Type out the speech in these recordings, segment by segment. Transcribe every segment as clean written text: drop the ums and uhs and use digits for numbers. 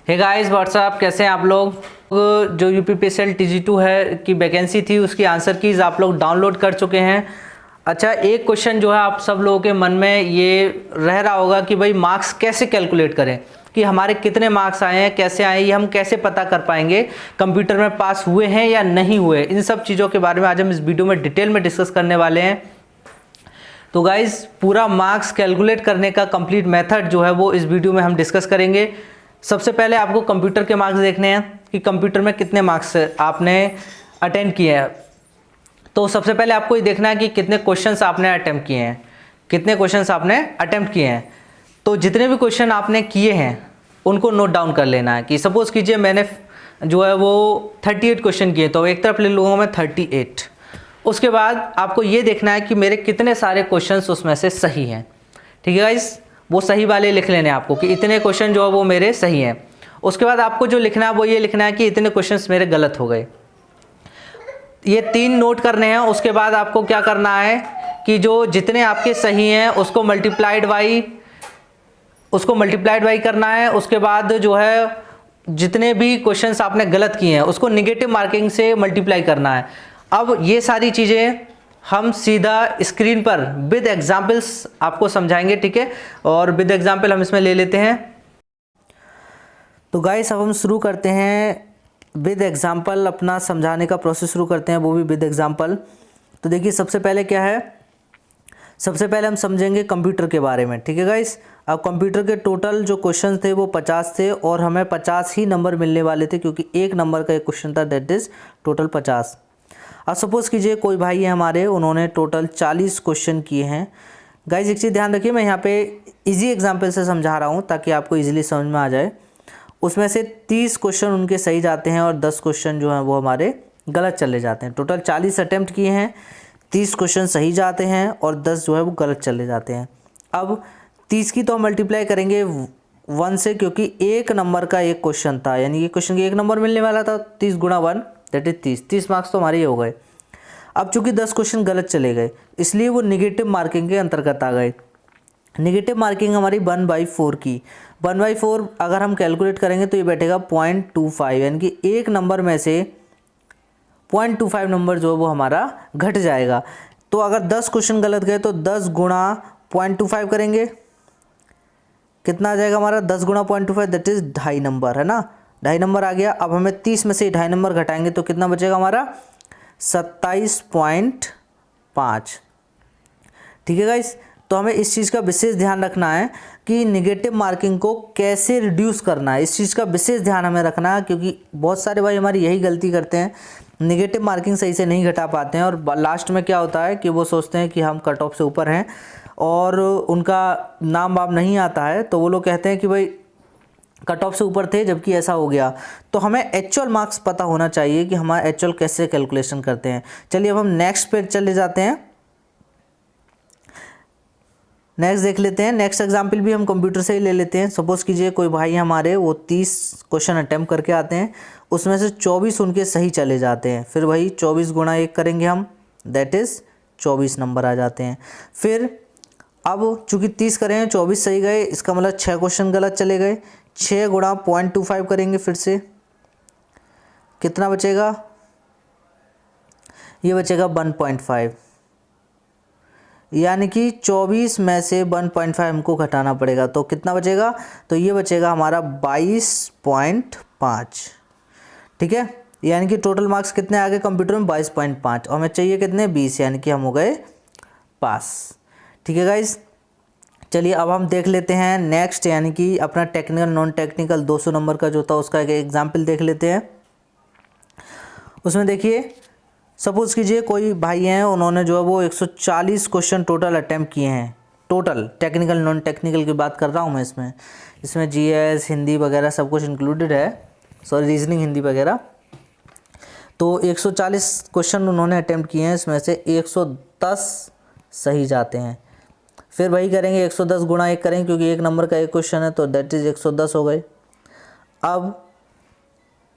Hey guys what's up, कैसे हैं आप लोग। जो यूपीपीएससी TG2 है की वैकेंसी थी उसकी आंसर कीज आप लोग डाउनलोड कर चुके हैं। अच्छा, एक क्वेश्चन जो है आप सब लोगों के मन में ये रह रहा होगा कि भाई मार्क्स कैसे कैलकुलेट करें, कि हमारे कितने मार्क्स आए हैं, कैसे आए, ये हम कैसे पता कर पाएंगे, कंप्यूटर में पास हुए हैं या नहीं हुए। इन सब चीज़ों के बारे में आज हम इस वीडियो में डिटेल में डिस्कस करने वाले हैं। तो गाइज पूरा मार्क्स कैलकुलेट करने का कंप्लीट मेथड जो है वो इस वीडियो में हम डिस्कस करेंगे। सबसे पहले आपको कंप्यूटर के मार्क्स देखने हैं कि कंप्यूटर में कितने मार्क्स आपने अटेम्प्ट किए हैं। तो सबसे पहले आपको ये देखना है कि कितने क्वेश्चंस आपने अटेम्प्ट किए हैं, कितने क्वेश्चंस आपने अटेम्प्ट किए हैं। तो जितने भी क्वेश्चन आपने किए हैं उनको नोट डाउन कर लेना है। कि सपोज कीजिए मैंने जो है वो 38 क्वेश्चन किए, तो एक तरफ ले लूँगा मैं 38। उसके बाद आपको ये देखना है कि मेरे कितने सारे क्वेश्चंस उसमें से सही हैं। ठीक है गाइस, वो सही वाले लिख लेने हैं आपको कि इतने क्वेश्चन जो है वो मेरे सही हैं। उसके बाद आपको जो लिखना है वो ये लिखना है कि इतने क्वेश्चंस मेरे गलत हो गए। ये 3 नोट करने हैं। उसके बाद आपको क्या करना है कि जो जितने आपके सही हैं उसको मल्टीप्लाइड बाई करना है। उसके बाद जो है जितने भी क्वेश्चंस आपने गलत किए हैं उसको निगेटिव मार्किंग से मल्टीप्लाई करना है। अब ये सारी चीज़ें हम सीधा स्क्रीन पर विद एग्जाम्पल्स आपको समझाएंगे, ठीक है। और विद एग्जाम्पल हम इसमें ले लेते हैं। तो गाइस अब हम शुरू करते हैं विद एग्जाम्पल, अपना समझाने का प्रोसेस शुरू करते हैं, वो भी विद एग्जाम्पल। तो देखिए सबसे पहले क्या है, सबसे पहले हम समझेंगे कंप्यूटर के बारे में, ठीक है गाइस। अब कंप्यूटर के टोटल जो क्वेश्चन थे वो 50 थे और हमें 50 ही नंबर मिलने वाले थे, क्योंकि एक नंबर का एक क्वेश्चन था, दैट इज टोटल 50। अब सपोज़ कीजिए कोई भाई है हमारे, उन्होंने टोटल 40 क्वेश्चन किए हैं। गाइज एक चीज़ ध्यान रखिए, मैं यहाँ पे इजी एग्जांपल से समझा रहा हूँ ताकि आपको इजीली समझ में आ जाए। उसमें से 30 क्वेश्चन उनके सही जाते हैं और 10 क्वेश्चन जो हैं वो हमारे गलत चले जाते हैं। टोटल 40 अटैम्प्ट किए हैं, 30 क्वेश्चन सही जाते हैं और 10 जो है वो गलत चले जाते हैं। अब 30 की तो हम मल्टीप्लाई करेंगे 1 से, क्योंकि एक नंबर का एक क्वेश्चन था, यानी ये क्वेश्चन के एक नंबर मिलने वाला था। 30 गुणा 1 दैट इज 30 मार्क्स तो हमारे ये हो गए। अब चूंकि 10 क्वेश्चन गलत चले गए इसलिए वो निगेटिव मार्किंग के अंतर्गत आ गए। निगेटिव मार्किंग हमारी 1/4 की, 1/4 अगर हम कैलकुलेट करेंगे तो ये बैठेगा 0.25, यानी कि एक नंबर में से 0.25 नंबर जो है वो हमारा घट जाएगा। तो अगर 10 क्वेश्चन गलत गए तो 10 गुणा 0.25 करेंगे, कितना आ जाएगा हमारा 10 गुणा 0.25 दैट इज 2.5 नंबर, है ना। 2.5 नंबर आ गया। अब हमें 30 में से 2.5 नंबर घटाएंगे तो कितना बचेगा हमारा 27.5। ठीक है गाइस, तो हमें इस चीज़ का विशेष ध्यान रखना है कि निगेटिव मार्किंग को कैसे रिड्यूस करना है। इस चीज़ का विशेष ध्यान हमें रखना है, क्योंकि बहुत सारे भाई हमारी यही गलती करते हैं, निगेटिव मार्किंग सही से नहीं घटा पाते हैं और लास्ट में क्या होता है कि वो सोचते हैं कि हम कट ऑफ से ऊपर हैं और उनका नाम वाम नहीं आता है, तो वो लोग कहते हैं कि भाई कट ऑफ से ऊपर थे, जबकि ऐसा हो गया। तो हमें एक्चुअल मार्क्स पता होना चाहिए कि हमारा एक्चुअल कैसे कैलकुलेशन करते हैं। चलिए अब हम नेक्स्ट पे चले जाते हैं, नेक्स्ट देख लेते हैं। नेक्स्ट एग्जाम्पल भी हम कंप्यूटर से ही ले लेते हैं। सपोज कीजिए कोई भाई हमारे वो 30 क्वेश्चन अटैम्प्ट करके आते हैं, उसमें से 24 उनके सही चले जाते हैं। फिर वही 24 गुणा 1 करेंगे हम, दैट इज़ 24 नंबर आ जाते हैं। फिर अब चूंकि 30 करें 24 सही गए, इसका मतलब 6 क्वेश्चन गलत चले गए। 6 गुणा 0.25 करेंगे, फिर से कितना बचेगा, ये बचेगा 1.5, यानी कि 24 में से 1.5 हमको घटाना पड़ेगा। तो कितना बचेगा, तो ये बचेगा हमारा 22.5। ठीक है, यानी कि टोटल मार्क्स कितने आ गए कंप्यूटर में 22.5 और हमें चाहिए कितने 20, यानी कि हम हो गए पास। ठीक है गाइस, चलिए अब हम देख लेते हैं नेक्स्ट, यानी कि अपना टेक्निकल नॉन टेक्निकल 200 नंबर का जो था उसका एक एग्जाम्पल देख लेते हैं। उसमें देखिए सपोज कीजिए कोई भाई हैं, उन्होंने जो है वो 140 क्वेश्चन टोटल अटैम्प्ट किए हैं। टोटल टेक्निकल नॉन टेक्निकल की बात कर रहा हूँ मैं, इसमें जीएस हिंदी वगैरह सब कुछ इंक्लूडेड है, सॉरी रीजनिंग हिंदी वगैरह। तो 140 क्वेश्चन उन्होंने अटैम्प्ट किए हैं, इसमें से 110 सही जाते हैं। फिर वही करेंगे 110 गुणा 1 करेंगे, क्योंकि एक नंबर का एक क्वेश्चन है, तो दैट इज़ 110 हो गए। अब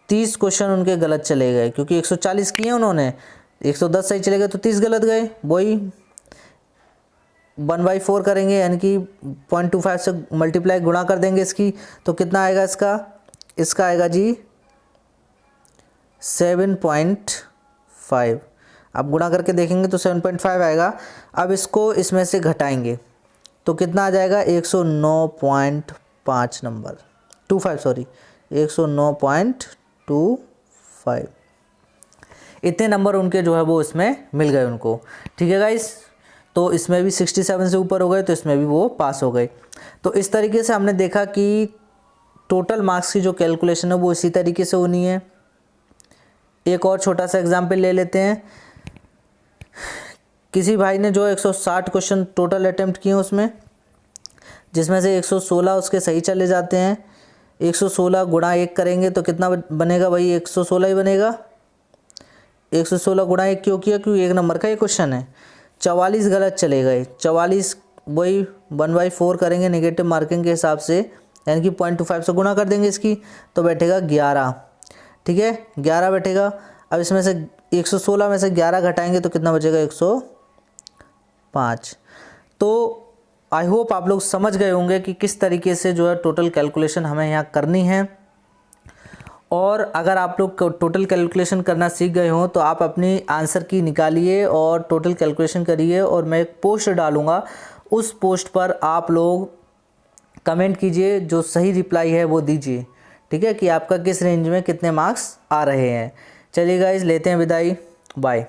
30 क्वेश्चन उनके गलत चले गए, क्योंकि 140 किए उन्होंने, 110 सही चले गए तो 30 गलत गए। वही 1/4 करेंगे, यानी कि 0.25 से मल्टीप्लाई गुणा कर देंगे इसकी, तो कितना आएगा इसका इसका आएगा जी 7.5। आप गुणा करके देखेंगे तो 7.5 आएगा। अब इसको इसमें से घटाएंगे तो कितना आ जाएगा 109.5 नंबर 25 सॉरी 109.25। इतने नंबर उनके जो है वो इसमें मिल गए उनको। ठीक है गाइस, तो इसमें भी 67 से ऊपर हो गए तो इसमें भी वो पास हो गए। तो इस तरीके से हमने देखा कि टोटल मार्क्स की जो कैलकुलेशन है वो इसी तरीके से होनी है। एक और छोटा सा एग्जाम्पल ले लेते हैं। किसी भाई ने जो 160 क्वेश्चन टोटल अटेम्प्ट किए उसमें, जिसमें से 116 उसके सही चले जाते हैं। 116 गुणा 1 करेंगे तो कितना बनेगा भाई, 116 ही बनेगा। 116 गुणा 1 क्यों किया, क्योंकि 1 नंबर का ये क्वेश्चन है। 44 गलत चले गए, 44 वही 1/4 करेंगे नेगेटिव मार्किंग के हिसाब से, यानी कि 0.25 से गुणा कर देंगे इसकी तो बैठेगा 11। ठीक है, 11 बैठेगा। अब इसमें से 116 में से 11 घटाएंगे तो कितना बचेगा 105। तो आई होप आप लोग समझ गए होंगे कि किस तरीके से जो है टोटल कैलकुलेशन हमें यहाँ करनी है। और अगर आप लोग टोटल कैलकुलेशन करना सीख गए हों तो आप अपनी आंसर की निकालिए और टोटल कैलकुलेशन करिए, और मैं एक पोस्ट डालूँगा, उस पोस्ट पर आप लोग कमेंट कीजिए, जो सही रिप्लाई है वो दीजिए। ठीक है, कि आपका किस रेंज में कितने मार्क्स आ रहे हैं। चलिए गाइस, लेते हैं विदाई, बाय।